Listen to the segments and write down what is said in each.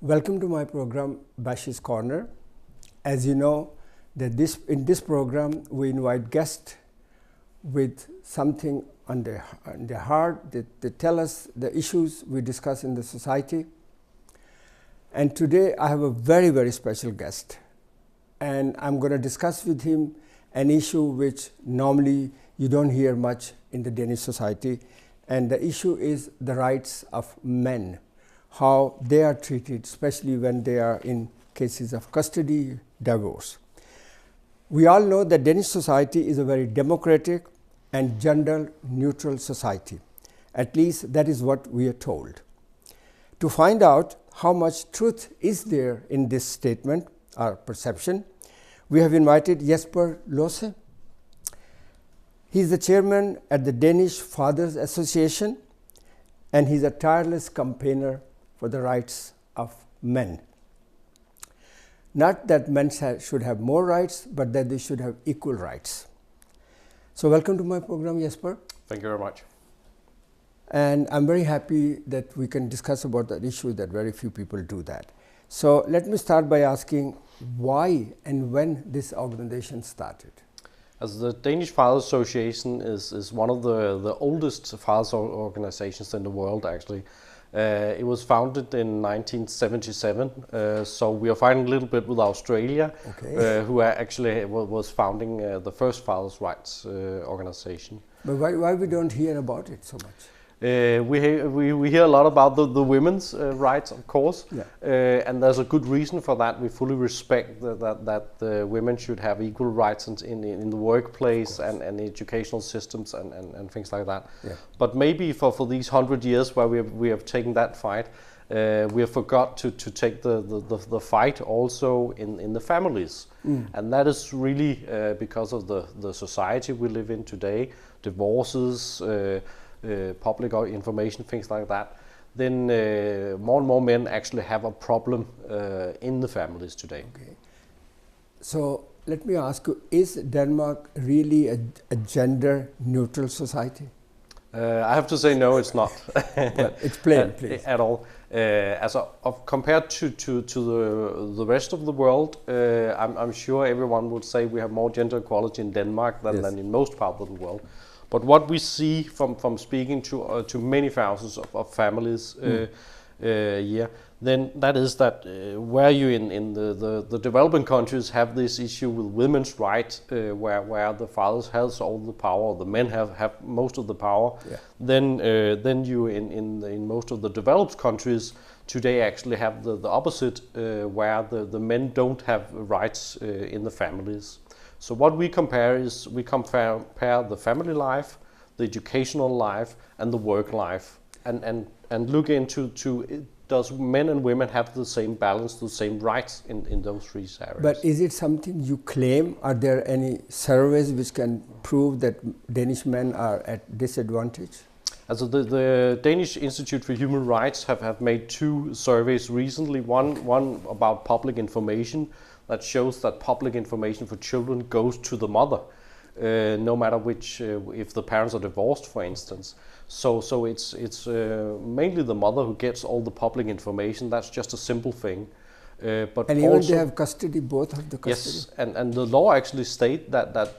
Welcome to my program, Bashy's Corner. As you know, in this program, we invite guests with something on their heart. They tell us the issues we discuss in the society. And today, I have a very, very special guest. And I'm going to discuss with him an issue which normally you don't hear much in the Danish society. And the issue is the rights of men, how they are treated, especially when they are in cases of custody, divorce. We all know that Danish society is a very democratic and gender-neutral society. At least that is what we are told. To find out how much truth is there in this statement or perception, we have invited Jesper Lohse. He is the chairman at the Danish Fathers Association, and he is a tireless campaigner for the rights of men. Not that men should have more rights, but that they should have equal rights. So welcome to my program, Jesper. Thank you very much. And I'm very happy that we can discuss about that issue, that very few people do that. So let me start by asking why and when this organization started. As the Danish Fathers Association is one of the oldest fathers organizations in the world, actually. It was founded in 1977, so we are fighting a little bit with Australia, okay. Who actually was founding the first fathers' rights organization. But why we don't hear about it so much? We hear a lot about the women's rights, of course, yeah. And there's a good reason for that. We fully respect that women should have equal rights in the workplace and educational systems and things like that. Yeah. But maybe for these 100 years where we have taken that fight, we have forgot to take the fight also in the families. And that is really because of the society we live in today, divorces, public information, things like that, then more and more men actually have a problem in the families today. Okay. So let me ask you, is Denmark really a gender-neutral society? I have to say no, it's not. Well, explain, please. At all. Compared to the rest of the world, I'm sure everyone would say we have more gender equality in Denmark than in most parts of the world. But what we see from speaking to many thousands of families year, then that is that where you in the developing countries have this issue with women's rights, where the fathers has all the power, the men have most of the power, yeah. Then you in most of the developed countries today actually have the opposite, where the men don't have rights in the families. So what we compare is we compare the family life, the educational life, and the work life, and look into does men and women have the same balance, the same rights in those three areas. But is it something you claim? Are there any surveys which can prove that Danish men are at disadvantage? Also the Danish Institute for Human Rights have made two surveys recently. One about public information, that shows that public information for children goes to the mother, no matter which, if the parents are divorced, for instance. So it's mainly the mother who gets all the public information. That's just a simple thing. But and even they have custody, both of the custody? Yes, and the law actually state that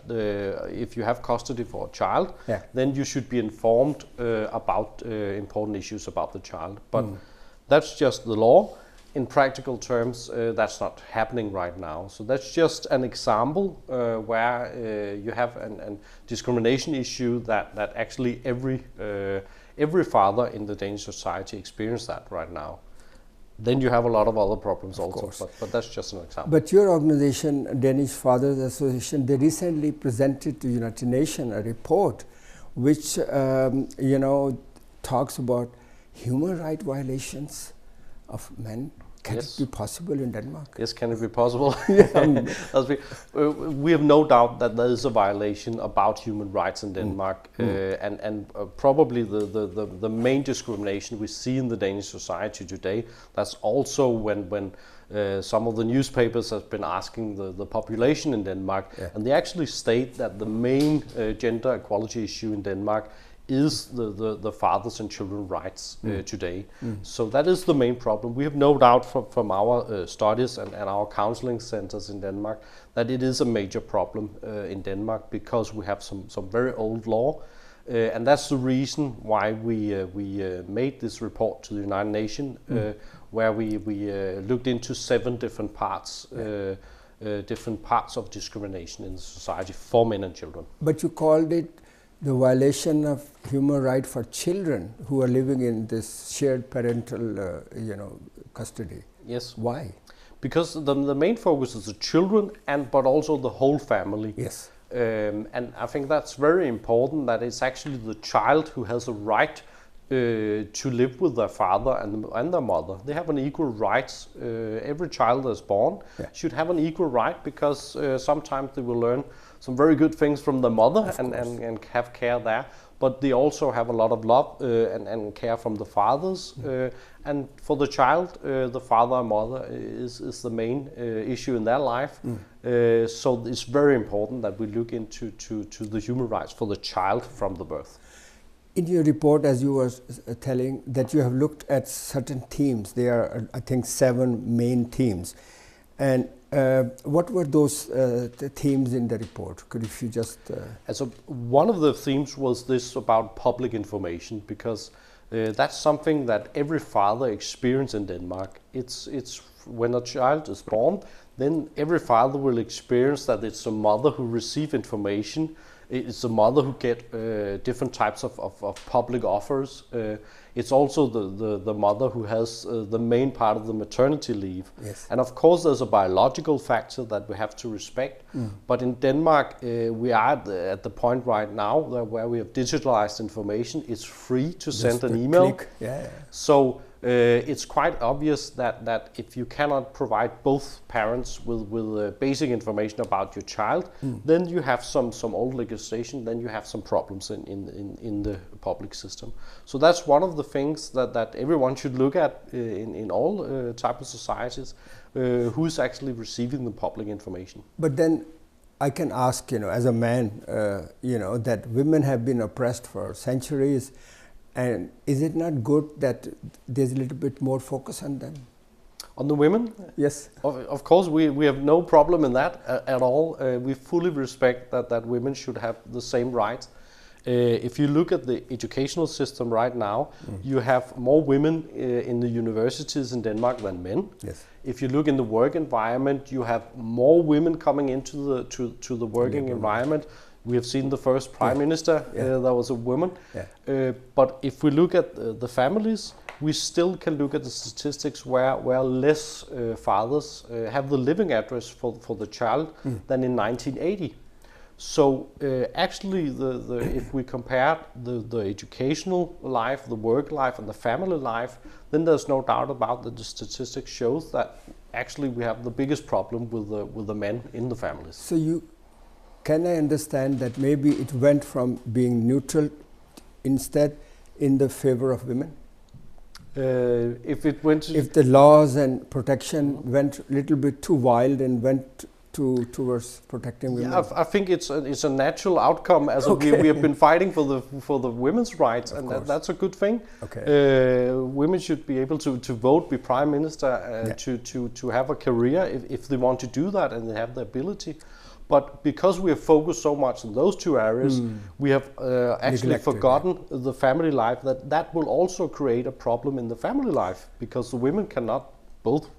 if you have custody for a child, yeah. then you should be informed about important issues about the child. But that's just the law. In practical terms, that's not happening right now. So that's just an example where you have a discrimination issue that actually every father in the Danish society experiences that right now. Then you have a lot of other problems also, but that's just an example. But your organization, Danish Fathers Association, they recently presented to United Nations a report which talks about human rights violations of men. Can it be possible in Denmark? Yes, can it be possible? We have no doubt that there is a violation about human rights in Denmark, and probably the main discrimination we see in the Danish society today. That's also when some of the newspapers have been asking the population in Denmark, and they actually state that the main gender equality issue in Denmark is the fathers and children rights today. So that is the main problem. We have no doubt from our studies and our counseling centers in Denmark that it is a major problem in Denmark, because we have some very old law. And that's the reason why we made this report to the United Nations, where we looked into 7 different parts, different parts of discrimination in the society for men and children. But you called it the violation of human right for children who are living in this shared parental, custody. Yes. Why? Because the main focus is the children, but also the whole family. Yes. And I think that's very important, that it's actually the child who has a right to live with their father and their mother. They have an equal rights. Every child that's born should have an equal right, because sometimes they will learn some very good things from their mother and have care there. But they also have a lot of love and care from the fathers. And for the child, the father and mother is the main issue in their life. So it's very important that we look into the human rights for the child from the birth. In your report, as you were telling, that you have looked at certain themes. There are, I think, 7 main themes. And what were those themes in the report? Could you just... So one of the themes was this about public information, because that's something that every father experiences in Denmark. It's when a child is born, then every father will experience that it's a mother who receives information. It's the mother who get different types of public offers. It's also the mother who has the main part of the maternity leave. Yes. And of course there's a biological factor that we have to respect. But in Denmark we are at the point right now where we have digitalized information. It's free to send an email. Click. Yeah. So it's quite obvious that if you cannot provide both parents with basic information about your child, then you have some old legislation, then you have some problems in the public system. So that's one of the things that everyone should look at in all type of societies, who's actually receiving the public information. But then I can ask, as a man, that women have been oppressed for centuries. And is it not good that there's a little bit more focus on them? On the women? Yes. Of course, we have no problem in that at all. We fully respect that women should have the same rights. If you look at the educational system right now, you have more women in the universities in Denmark than men. Yes. If you look in the work environment, you have more women coming into the working environment. We have seen the first prime minister, that was a woman. Yeah. But if we look at the families, we still can look at the statistics where less fathers have the living address for the child than in 1980. So actually, if we compare the educational life, the work life, and the family life, then there's no doubt about that the statistics shows that actually we have the biggest problem with the men in the families. So can I understand that maybe it went from being neutral instead in the favor of women? If the laws and protection went a little bit too wild and went towards protecting women? Yeah, I think it's a natural outcome. As we have been fighting for the women's rights, and that's a good thing. Okay. Women should be able to vote, be prime minister, to have a career if they want to do that and they have the ability. But because we have focused so much in those 2 areas, we have actually forgotten the family life. That will also create a problem in the family life, because the women cannot both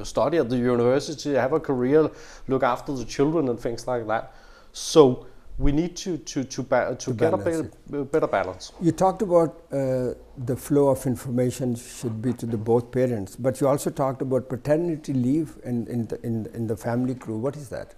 study at the university, have a career, look after the children and things like that. So we need to get a better balance. You talked about the flow of information should be to the both parents, but you also talked about paternity leave in the family crew. What is that?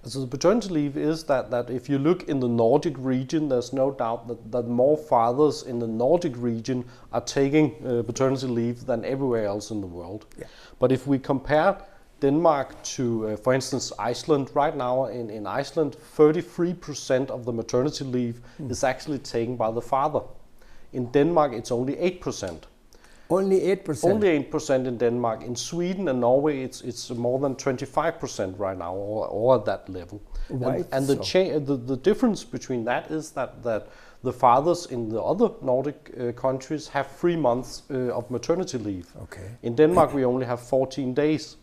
So the paternity leave is that if you look in the Nordic region, there's no doubt that more fathers in the Nordic region are taking paternity leave than everywhere else in the world. Yeah. But if we compare Denmark to, for instance, Iceland, right now in Iceland, 33% of the maternity leave is actually taken by the father. In Denmark, it's only 8%. Only 8%? Only 8% in Denmark. In Sweden and Norway, it's more than 25% right now, or at that level. Why? And the difference between that is that The fathers in the other Nordic countries have 3 months of maternity leave. Okay. In Denmark, we only have 14 days.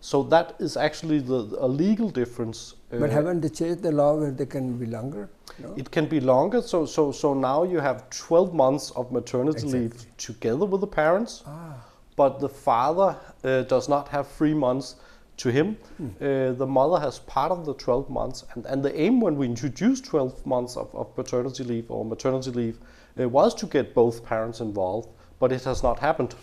So that is actually a legal difference. But haven't they changed the law where they can be longer? No? It can be longer. So now you have 12 months of maternity Exactly. leave together with the parents. Ah. But the father does not have 3 months to him. The mother has part of the 12 months. And the aim when we introduced 12 months of paternity leave or maternity leave was to get both parents involved, but it has not happened.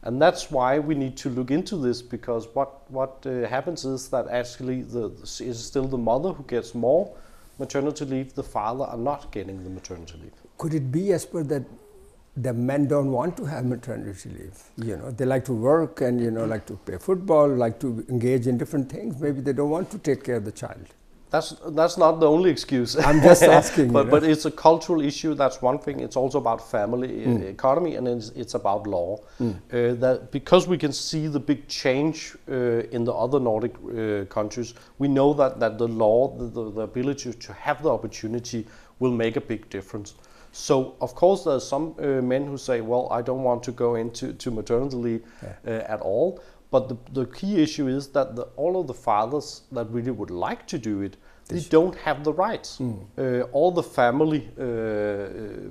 And that's why we need to look into this, because what happens is that actually it's still the mother who gets more maternity leave. The father are not getting the maternity leave. Could it be, Jesper, that the men don't want to have maternity leave? You know, they like to work and, you know, like to play football, like to engage in different things. Maybe they don't want to take care of the child. That's not the only excuse. I'm just asking. but it's a cultural issue. That's one thing. It's also about family economy, and it's about law. That because we can see the big change in the other Nordic countries, we know that the law, the ability to have the opportunity, will make a big difference. So of course there's some men who say, well, I don't want to go into maternity leave at all. But the key issue is that all of the fathers that really would like to do it, they don't have the rights. All the family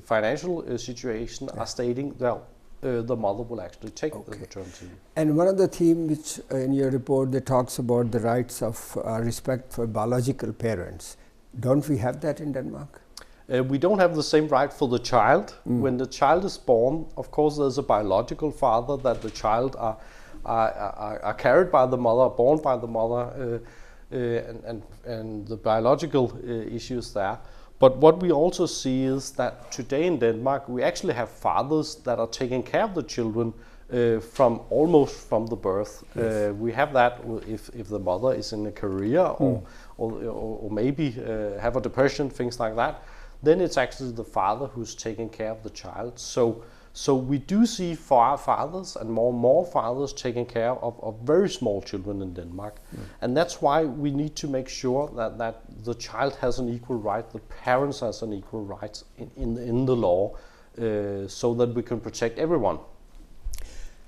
financial situation are stating that the mother will actually take the maternity leave. And one of the themes which in your report that talks about the rights of respect for biological parents. Don't we have that in Denmark? We don't have the same right for the child. When the child is born, of course there's a biological father that the child are carried by the mother, born by the mother, and the biological issues there. But what we also see is that today in Denmark we actually have fathers that are taking care of the children from the birth. Yes. We have that if the mother is in a career or maybe have a depression, things like that. Then it's actually the father who's taking care of the child. So we do see fathers and more fathers taking care of very small children in Denmark. And that's why we need to make sure that the child has an equal right, the parents has an equal right in the law, so that we can protect everyone.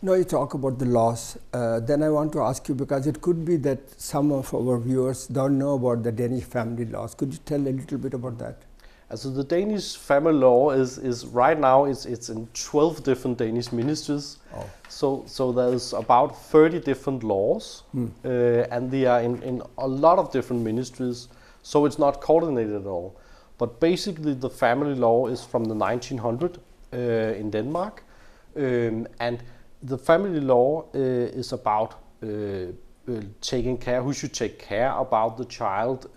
No, you talk about the laws. Then I want to ask you, because it could be that some of our viewers don't know about the Danish family laws. Could you tell a little bit about that? So the Danish family law is right now it's in 12 different Danish ministries. Oh. So there's about 30 different laws, and they are in a lot of different ministries. So it's not coordinated at all. But basically the family law is from the 1900 in Denmark, and the family law is about taking care, who should take care about the child,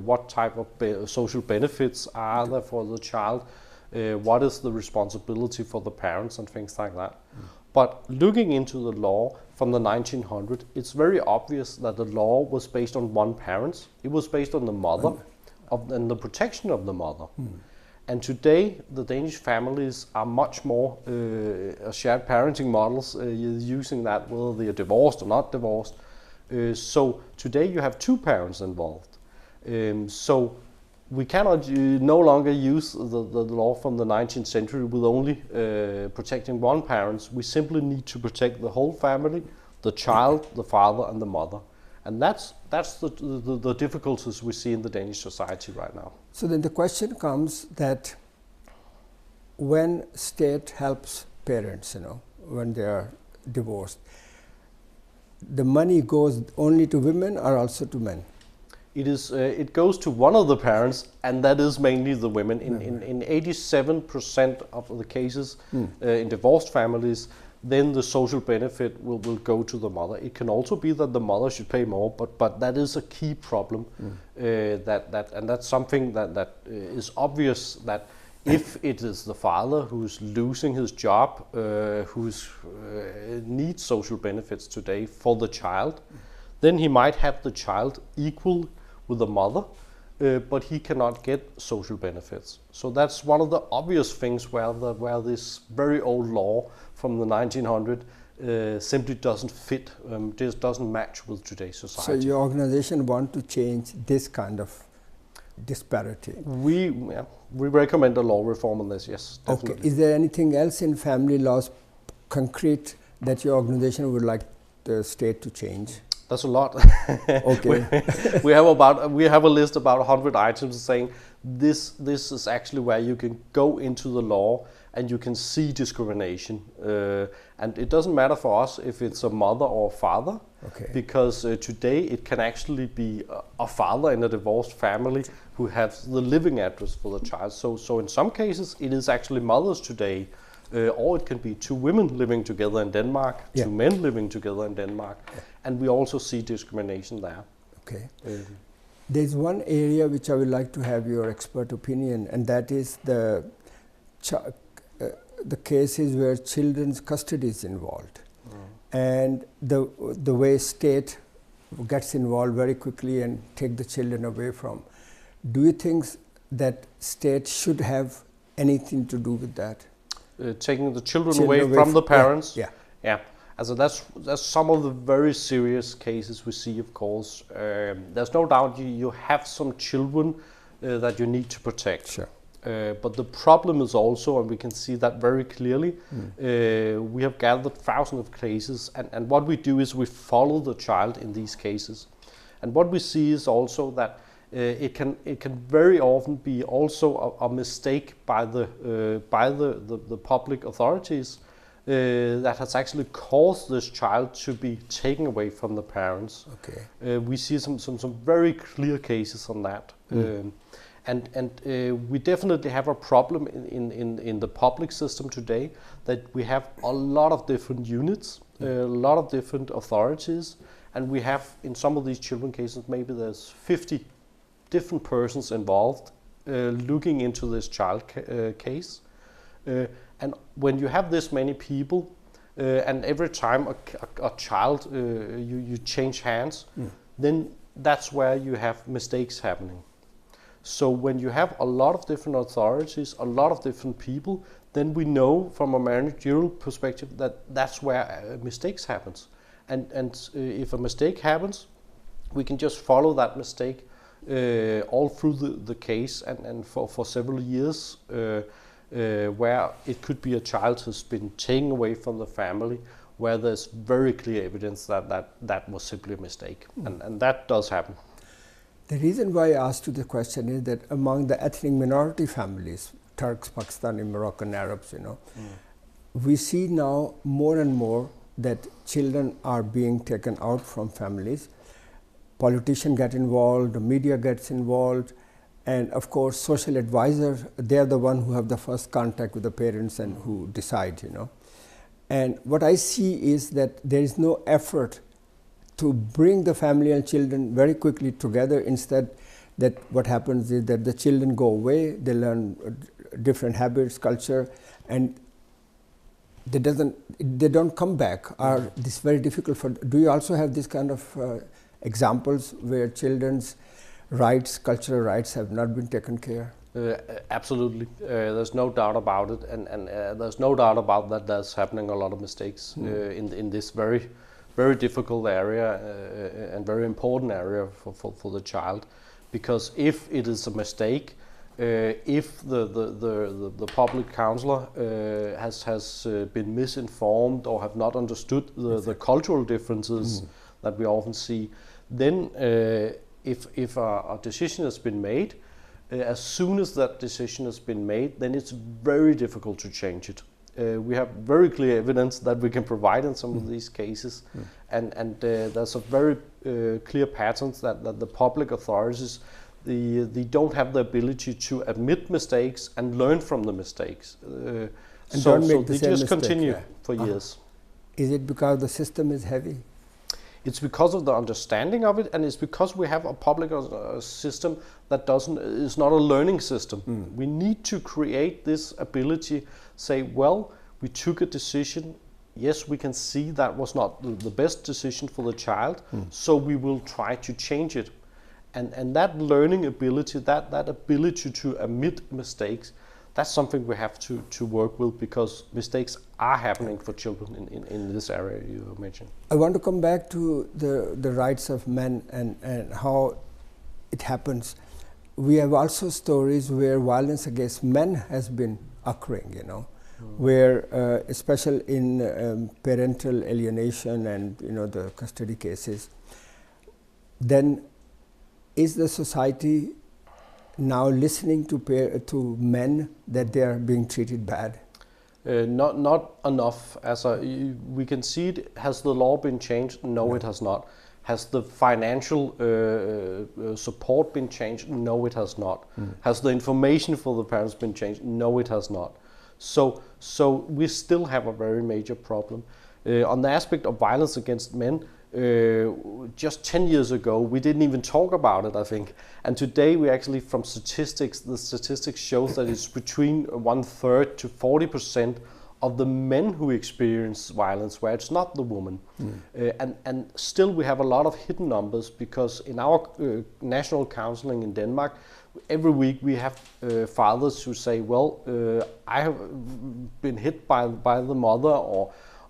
what type of social benefits are there for the child, what is the responsibility for the parents and things like that. But looking into the law from the 1900, it's very obvious that the law was based on one parent. It was based on the mother and the protection of the mother. And today, the Danish families are much more shared parenting models, using that whether they are divorced or not divorced. So today you have two parents involved. So we cannot no longer use the law from the 19th century with only protecting one parent. We simply need to protect the whole family, the child, the father and the mother. And that's the difficulties we see in the Danish society right now. So then the question comes that when state helps parents, when they are divorced, the money goes only to women or also to men? It goes to one of the parents, and that is mainly the women. In 87% of the cases in divorced families, then the social benefit will go to the mother. It can also be that the mother should pay more, but that is a key problem. And that's something that is obvious, that if it is the father who's losing his job, who's needs social benefits today for the child, then he might have the child equal with the mother, but he cannot get social benefits. So that's one of the obvious things where this very old law from the 1900 simply doesn't fit, just doesn't match with today's society. So your organization want to change this kind of disparity. We recommend a law reform on this, yes, definitely. Okay. Is there anything else in family laws concrete that your organization would like the state to change? That's a lot. Okay. we have a list about 100 items saying this is actually where you can go into the law and you can see discrimination. And it doesn't matter for us if it's a mother or a father, okay, because today it can actually be a father in a divorced family who has the living address for the child. So in some cases it is actually mothers today, or it can be two women living together in Denmark, yeah, two men living together in Denmark, yeah, and we also see discrimination there. Okay. There's one area which I would like to have your expert opinion, and that is the cases where children's custody is involved, and the way state gets involved very quickly and take the children away from. Do you think that state should have anything to do with that? Taking the children away from the parents? Yeah. Yeah. So that's some of the very serious cases we see, of course. There's no doubt you have some children that you need to protect. Sure. But the problem is also, and we can see that very clearly, we have gathered thousands of cases, and what we do is we follow the child in these cases. And what we see is also that it can very often be also a mistake by the public authorities that has actually caused this child to be taken away from the parents. Okay. We see some very clear cases on that. And we definitely have a problem in the public system today, that we have a lot of different units, a lot of different authorities, and we have, in some of these children cases, maybe there's 50 different persons involved looking into this child case. And when you have this many people, and every time a child, you change hands, then that's where you have mistakes happening. So when you have a lot of different authorities, a lot of different people, then we know from a managerial perspective that that's where mistakes happens. And if a mistake happens, we can just follow that mistake all through the case and for several years, where it could be a child who's been taken away from the family, where there's very clear evidence that was simply a mistake. And that does happen. The reason why I asked you the question is that among the ethnic minority families, Turks, Pakistani, Moroccan, Arabs, we see now more and more that children are being taken out from families. Politicians get involved, the media gets involved, and of course social advisors, they're the one who have the first contact with the parents and who decide, And what I see is that there is no effort to bring the family and children very quickly together. Instead, that what happens is that the children go away, they learn different habits, culture, and they don't come back. This very difficult for. Do you also have this kind of examples where children's rights, cultural rights, have not been taken care? Absolutely. There's no doubt about it, and there's no doubt about that. There's happening a lot of mistakes in this very difficult area and very important area for the child, because if it is a mistake, if the public counselor has been misinformed or have not understood the cultural differences that we often see, then if a decision has been made, as soon as that decision has been made, then it's very difficult to change it. We have very clear evidence that we can provide in some of these cases, and there's a very clear patterns that the public authorities, they don't have the ability to admit mistakes and learn from the mistakes. So they just continue for years. Is it because the system is heavy? It's because of the understanding of it, and it's because we have a public system that is not a learning system. We need to create this ability, say, well, we took a decision, yes, we can see that was not the best decision for the child, so we will try to change it. And that learning ability, that ability to admit mistakes, that's something we have to work with, because mistakes are happening for children in this area you mentioned. I want to come back to the rights of men and how it happens. we have also stories where violence against men has been occurring, you know, where, especially in parental alienation and, you know, the custody cases. Then is the society now listening to men that they are being treated bad? Not enough. We can see it. Has the law been changed? No, it has not. Has the financial support been changed? No, it has not. Has the information for the parents been changed? No, it has not. So we still have a very major problem. On the aspect of violence against men, just 10 years ago, we didn't even talk about it, I think. And today we actually, from statistics, the statistics shows that it's between 1/3 to 40% of the men who experience violence, where it's not the woman. And still we have a lot of hidden numbers, because in our national counseling in Denmark, every week we have fathers who say, well, I have been hit by the mother,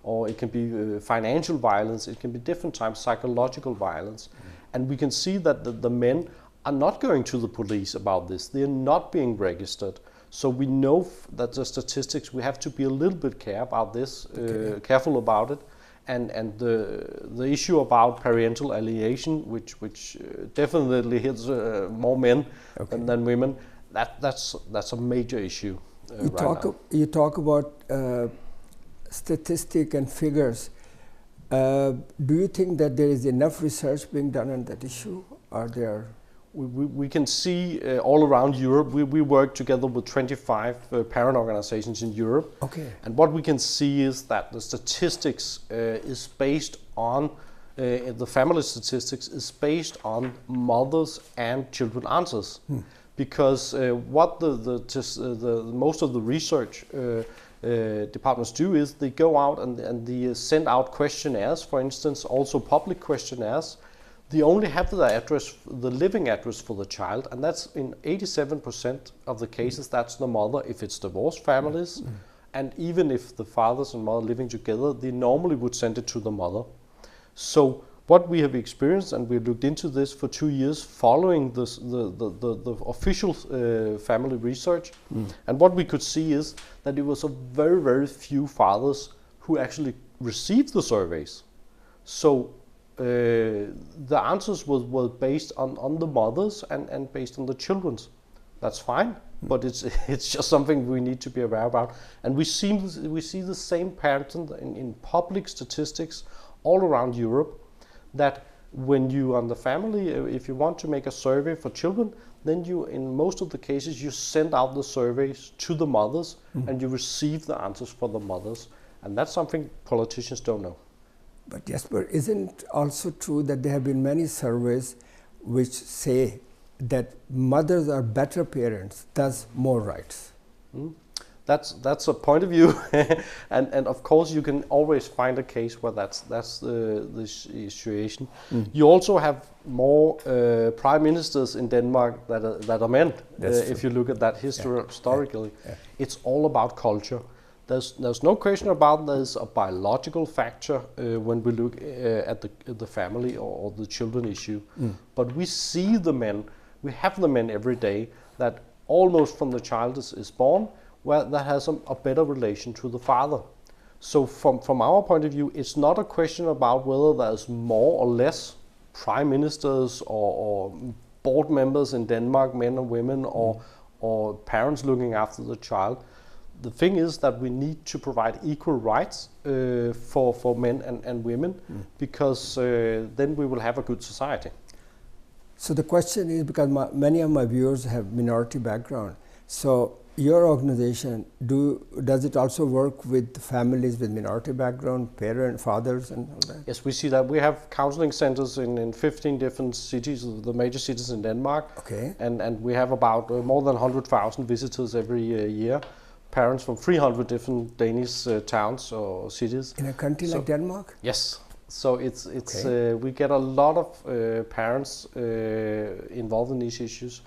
or it can be financial violence, it can be different times, psychological violence. And we can see that the men are not going to the police about this. They are not being registered. So we know that the statistics, we have to be a little bit careful about it. And the issue about parental alienation, which definitely hits more men than women, that's a major issue right now. You talk about statistic and figures. Do you think that there is enough research being done on that issue? Are there? We can see all around Europe. We work together with 25 parent organizations in Europe. Okay. And what we can see is that the statistics is based on, the family statistics is based on mothers and children answers. Because what the most of the research departments do is they go out and they send out questionnaires, for instance, also public questionnaires. They only have the address, the living address for the child, and that's in 87% of the cases, that's the mother if it's divorced families. And even if the fathers and mother living together, they normally would send it to the mother. So what we have experienced, and we looked into this for 2 years following this, the official family research, and what we could see is that it was a very, very few fathers who actually received the surveys. So the answers were based on the mothers and based on the children's. That's fine, but it's just something we need to be aware about. And we see the same pattern in public statistics all around Europe, that when you on the family, if you want to make a survey for children, then you, in most of the cases, you send out the surveys to the mothers and you receive the answers for the mothers. And that's something politicians don't know. But Jesper, isn't it also true that there have been many surveys which say that mothers are better parents, thus more rights? That's a point of view, and of course you can always find a case where that's the situation. You also have more prime ministers in Denmark that are men. If you look at that historically, it's all about culture. There's no question about there's a biological factor when we look at the family or the children issue. But we see the men, we have the men every day that almost from the child is born, where that has a better relation to the father. So from our point of view, it's not a question about whether there's more or less prime ministers or board members in Denmark, men or women, or parents looking after the child. The thing is that we need to provide equal rights for men and women, because then we will have a good society. So the question is, because many of my viewers have minority background, so your organization, does it also work with families with minority background, fathers and all that? Yes, we see that. We have counseling centers in 15 different cities, the major cities in Denmark. Okay. And we have about more than 100,000 visitors every year. Parents from 300 different Danish towns or cities. In a country like Denmark? Yes. So it's we get a lot of parents involved in these issues,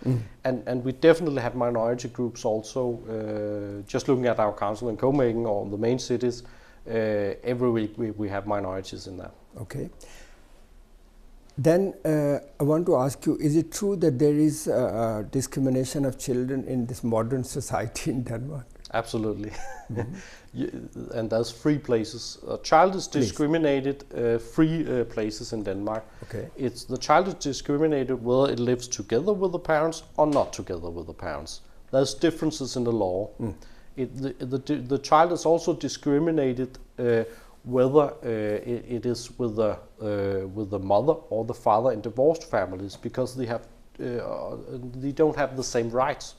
and we definitely have minority groups also. Just looking at our council in Copenhagen or the main cities, every week we have minorities in that. Okay. Then I want to ask you, is it true that there is discrimination of children in this modern society in Denmark? Absolutely. And there's 3 places. A child is discriminated, 3 places in Denmark. Okay. The child is discriminated whether it lives together with the parents or not together with the parents. There's differences in the law. The child is also discriminated whether it is with the mother or the father in divorced families, because they don't have the same rights.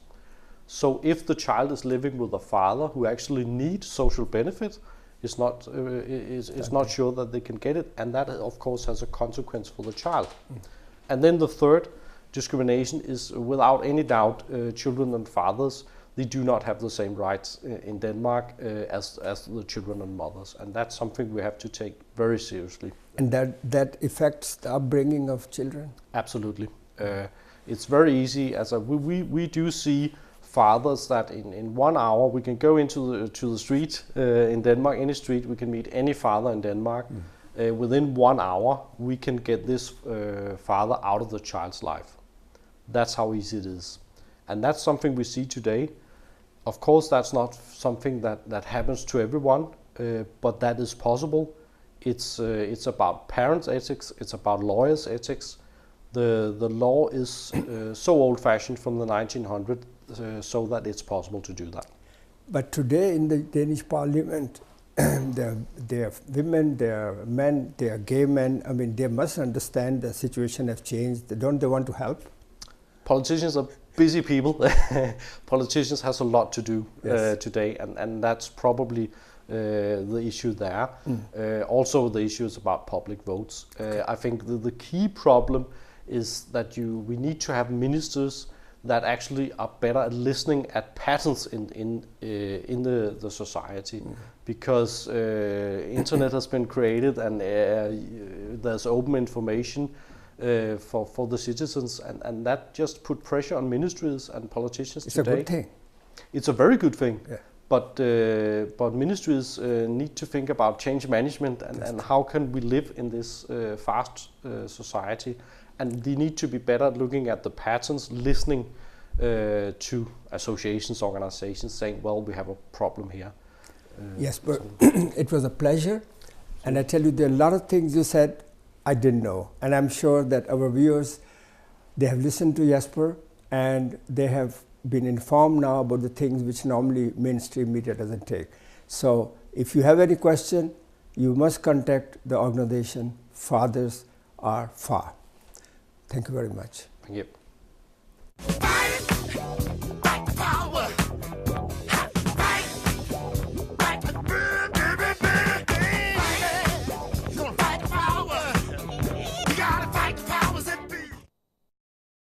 So if the child is living with a father who actually needs social benefit, is not sure that they can get it, and that of course has a consequence for the child. And then the third discrimination is, without any doubt, children and fathers, they do not have the same rights in Denmark as the children and mothers, and that's something we have to take very seriously. And that affects the upbringing of children? Absolutely. It's very easy. We do see fathers that in 1 hour we can go into the street in Denmark, any street, we can meet any father in Denmark. Within 1 hour we can get this father out of the child's life. That's how easy it is. And that's something we see today. Of course, that's not something that happens to everyone, but that is possible. It's about parents' ethics, it's about lawyers' ethics. The law is so old-fashioned from the 1900s, so that it's possible to do that. But today in the Danish parliament, there are women, there are men, there are gay men. I mean, they must understand the situation has changed. Don't they want to help? Politicians are busy people. Politicians has a lot to do today, and that's probably the issue there. Also, the issue is about public votes. I think the key problem is that we need to have ministers that actually are better at listening at patterns in the society, because internet has been created, and there's open information for the citizens, and that just put pressure on ministries and politicians today. It's a good thing. It's a very good thing. Yeah. But ministries need to think about change management and how can we live in this fast society. And they need to be better at looking at the patterns, listening to associations, organizations, saying, well, we have a problem here. Yes, but it was a pleasure. And I tell you, there are a lot of things you said I didn't know. And I'm sure that our viewers, they have listened to Jesper, and they have been informed now about the things which normally mainstream media doesn't take. So if you have any question, you must contact the organization Fathers Are Far. Thank you very much. Thank you.